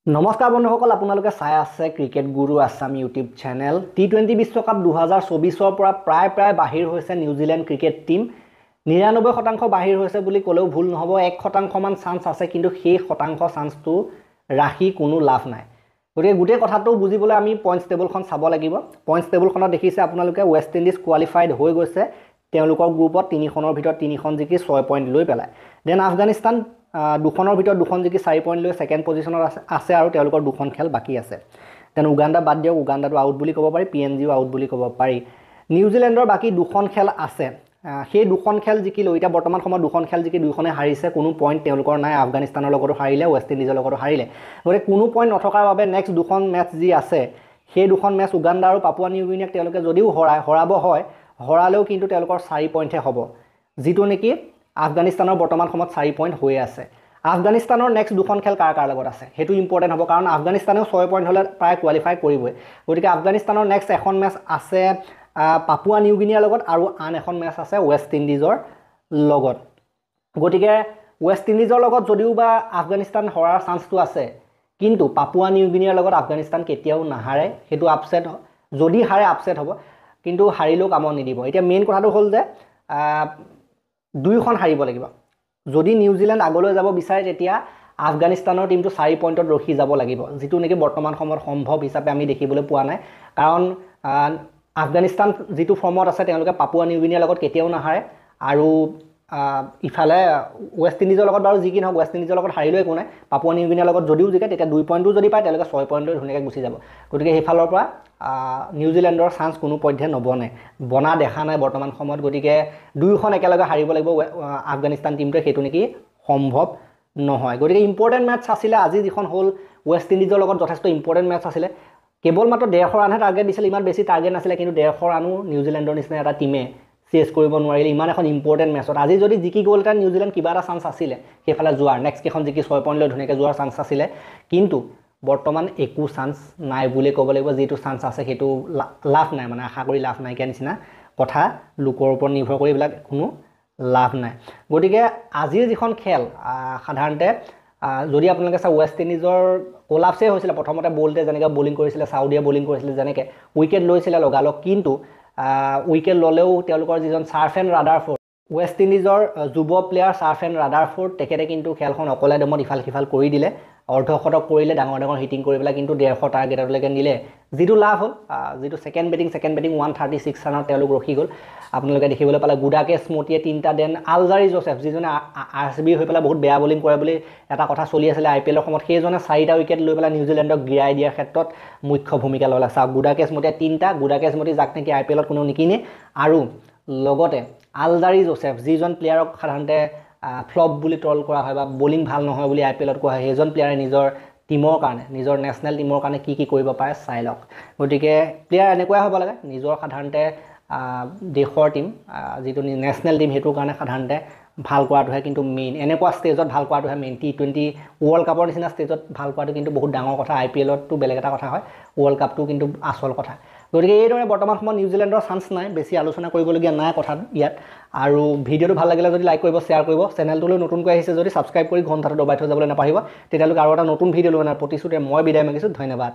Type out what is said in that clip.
নমস্কাৰ বন্ধুসকল, আপোনালোকে চাই আছে ক্ৰিকেট গুৰু আছাম ইউটিউব চেনেল। টি20 বিশ্বকাপ 2024ৰ পৰা প্ৰায় বাহিৰ হৈছে নিউজিলেণ্ড ক্ৰিকেট টিম। 99% বাহিৰ হৈছে বুলি ক'লেও ভুল নহ'ব। 1% মান চান্স আছে, কিন্তু সেই শতাংশ চান্সটো ৰাখি কোনো লাভ নাই। গতিকে গোটেই কথাটো বুজিবলৈ আমি পইণ্টছ টেবুলখন চাব লাগিব। পইণ্টছ টেবুলখনত দেখিছে আপোনালোকে ৱেষ্ট ইণ্ডিজ কোৱালিফাইড হৈ গৈছে তেওঁলোকৰ গ্ৰুপত 3খনৰ ভিতৰত 3খন জিকি 6 পইণ্ট লৈ পেলাই। দেন আফগানিস্তান দুখনৰ ভিতৰত 2খন জিকি 4 পইণ্ট লৈ ছেকেণ্ড পজিশ্যনত আছে আৰু তেওঁলোকৰ 2খন খেল বাকী আছে। দেন উগাণ্ডা বাদ দিয়ক, উগাণ্ডাটো আউট বুলি ক'ব পাৰি, PNGও আউট বুলি ক'ব পাৰি। নিউজিলেণ্ডৰ বাকী 2খন খেল আছে, সেই 2খন খেল জিকিলেও এতিয়া বৰ্তমান সময়ত 2খন খেল জিকি 2খনে হাৰিছে, কোনো পইণ্ট তেওঁলোকৰ নাই। আফগানিস্তানৰ লগতো হাৰিলে, ৱেষ্ট ইণ্ডিজৰ লগতো হাৰিলে। গতিকে কোনো পইণ্ট নথকাৰ বাবে নেক্সট 2খন মেটচ যি আছে সেই 2খন মেটচ উগাণ্ডা আৰু পাপুৱা নিউ গিনিয়াক তেওঁলোকে যদিও হৰাব হয়, হৰালেও কিন্তু তেওঁলোকৰ 4 পইণ্টহে হ'ব, যিটো নেকি আফগানিস্তানৰ বৰ্তমান সময়ত 4 পইণ্ট হৈ আছে। আফগানিস্তানৰ নেক্সট 2খন খেল কাৰ লগত আছে সেইটো ইম্পৰ্টেণ্ট হ'ব, কাৰণ আফগানিস্তানেও 6 পইণ্ট হ'লে প্ৰায় কোৱালিফাই কৰিবই। গতিকে আফগানিস্তানৰ নেক্সট এখন মেচ আছে পাপুৱা নিউ গিনিয়াৰ লগত, আৰু আন এখন মেচ আছে ৱেষ্ট ইণ্ডিজৰ লগত। গতিকে ৱেষ্ট ইণ্ডিজৰ লগত যদিও বা আফগানিস্তান হৰাৰ চান্সটো আছে, কিন্তু পাপুৱা নিউ গিনিয়াৰ লগত আফগানিস্তান কেতিয়াও নাহাৰে। সেইটো আপছেট, যদি হাৰে আপছেট হ'ব, কিন্তু হাৰিলেও কামত নিদিব। এতিয়া মেইন কথাটো হ'ল যে 2খন হাৰিব লাগিব। যদি নিউজিলেণ্ড আগলৈ যাব বিচাৰে তেতিয়া আফগানিস্তানৰ টিমটো 4 পইণ্টত ৰখি যাব লাগিব, যিটো নেকি বৰ্তমান সময়ত সম্ভৱ হিচাপে আমি দেখিবলৈ পোৱা নাই। কাৰণ আফগানিস্তান যিটো ফৰ্মত আছে তেওঁলোকে পাপুৱা নিউ গিনিয়াৰ লগত কেতিয়াও নাহাৰে, আৰু ইফালে ৱেষ্ট ইণ্ডিজৰ লগত বাৰু যি কি নহওক, ৱেষ্ট ইণ্ডিজৰ লগত হাৰিলেও একো নাই। পাপুৱা নিউ গিনিয়াৰ লগত যদিও জিকে তেতিয়া 2 পইণ্টো যদি পায় তেওঁলোকে 6 পইণ্ট লৈ ধুনীয়াকৈ গুচি যাব। গতিকে সেইফালৰ পৰা নিউজিলেণ্ডৰ চান্স কোনো পধ্যে বনা দেখা নাই বৰ্তমান সময়ত। গতিকে 2খন একেলগে হাৰিব লাগিব আফগানিস্তান টিমটোৱে, সেইটো নেকি সম্ভৱ নহয়। গতিকে ইম্পৰ্টেণ্ট মেটচ আছিলে আজি যিখন হ'ল ৱেষ্ট ইণ্ডিজৰ লগত, যথেষ্ট ইম্পৰ্টেণ্ট মেটচ আছিলে। কেৱল মাত্ৰ 150 ৰানহে টাৰ্গেট দিছিলে, ইমান বেছি টাৰ্গেট নাছিলে, কিন্তু 150 ৰানো নিউজিলেণ্ডৰ নিচিনা এটা টিমে চেছ কৰিব নোৱাৰিলে ইমান এখন ইম্পৰ্টেণ্ট মেচত। আজি যদি জিকি গ'ল তেতিয়া নিউজিলেণ্ড কিবা এটা চান্স আছিলে সেইফালে যোৱাৰ, নেক্সট কেইখন জিকি 6 পইণ্ট লৈ ধুনীয়াকৈ যোৱাৰ চান্স আছিলে, কিন্তু বৰ্তমান একো চান্স নাই বুলি ক'ব লাগিব। যিটো চান্স আছে সেইটো লাভ নাই, মানে আশা কৰি লাভ নাইকিয়া নিচিনা কথা। লোকৰ ওপৰত নিৰ্ভৰ কৰি এইবিলাক কোনো লাভ নাই। গতিকে আজিৰ যিখন খেল সাধাৰণতে যদি আপোনালোকে চাই ৱেষ্ট ইণ্ডিজৰ কোলাপছেই হৈছিলে। প্ৰথমতে বল্টে যেনেকৈ বলিং কৰিছিলে, চাউদিয়ে বলিং কৰিছিলে, যেনেকৈ উইকেট লৈছিলে লগালগ, কিন্তু উইকেট ল'লেও তেওঁলোকৰ যিজন চাৰ্ফেন ৰাদাৰফোৰ্ড, ৱেষ্ট ইণ্ডিজৰ যুৱ প্লেয়াৰ চাৰ্ফেন ৰাদাৰফোৰ্ড, তেখেতে কিন্তু খেলখন অকলে দমত ইফাল সিফাল কৰি দিলে, অৰ্ধশতক কৰিলে, ডাঙৰ হিটিং কৰি পেলাই, কিন্তু 150 টাৰ্গেটলৈকে নিলে, যিটো লাভ হ'ল। যিটো ছেকেণ্ড বেটিং 136 ৰানত তেওঁলোক ৰখি গ'ল। আপোনালোকে দেখিবলৈ পালে গুডাকেছ মতিয়ে 3টা, দেন আলজাৰী জোচেফ, যিজনে RCB হৈ পেলাই বহুত বেয়া বলিং কৰে বুলি এটা কথা চলি আছিলে IPL-ৰ সময়ত, সেইজনে 4টা উইকেট লৈ পেলাই নিউজিলেণ্ডক গিৰাই দিয়াৰ ক্ষেত্ৰত মুখ্য ভূমিকা ল'লে। চাওক, গুডাকেছ মতিয়ে 3টা, গুডাকেছ মতি যাক নেকি IPL-ত কোনেও নিকিনে, আৰু লগতে আলজাৰী জোচেফ, যিজন প্লেয়াৰক সাধাৰণতে ফ্লপ বুলি ট্ৰল কৰা হয় বা বলিং ভাল নহয় বুলি IPL-ত কোৱা হয়, সেইজন প্লেয়াৰে নিজৰ টিমৰ কাৰণে, নিজৰ নেশ্যনেল টিমৰ কাৰণে কি কৰিব পাৰে চাই লওক। গতিকে প্লেয়াৰ এনেকুৱাই হ'ব লাগে, নিজৰ সাধাৰণতে দেশৰ টিম, যিটো নেশ্যনেল টিম, সেইটোৰ কাৰণে সাধাৰণতে ভাল কৰাটোহে কিন্তু মেইন। এনেকুৱা ষ্টেজত ভাল কৰাটোহে মেইন। T20 ৱৰ্ল্ড কাপৰ নিচিনা ষ্টেজত ভাল কৰাটো কিন্তু বহুত ডাঙৰ কথা। IPL-তো বেলেগ এটা কথা হয়, ৱৰ্ল্ড কাপটো কিন্তু আচল কথা। গতিকে এইদৰে বৰ্তমান সময়ত নিউজিলেণ্ডৰ চান্স নাই, বেছি আলোচনা কৰিবলগীয়া নাই কথা ইয়াত। আৰু ভিডিঅ'টো ভাল লাগিলে যদি লাইক কৰিব, শ্বেয়াৰ কৰিব, চেনেলটোলৈ নতুনকৈ আহিছে যদি ছাবস্ক্ৰাইব কৰি ঘণ্টাটো দবাই থৈ যাবলৈ নাপাহৰিব। তেতিয়ালৈকে আৰু এটা নতুন ভিডিঅ' লৈ অনাৰ প্ৰতিশ্ৰুতিৰে মই বিদায় মাগিছোঁ। ধন্যবাদ।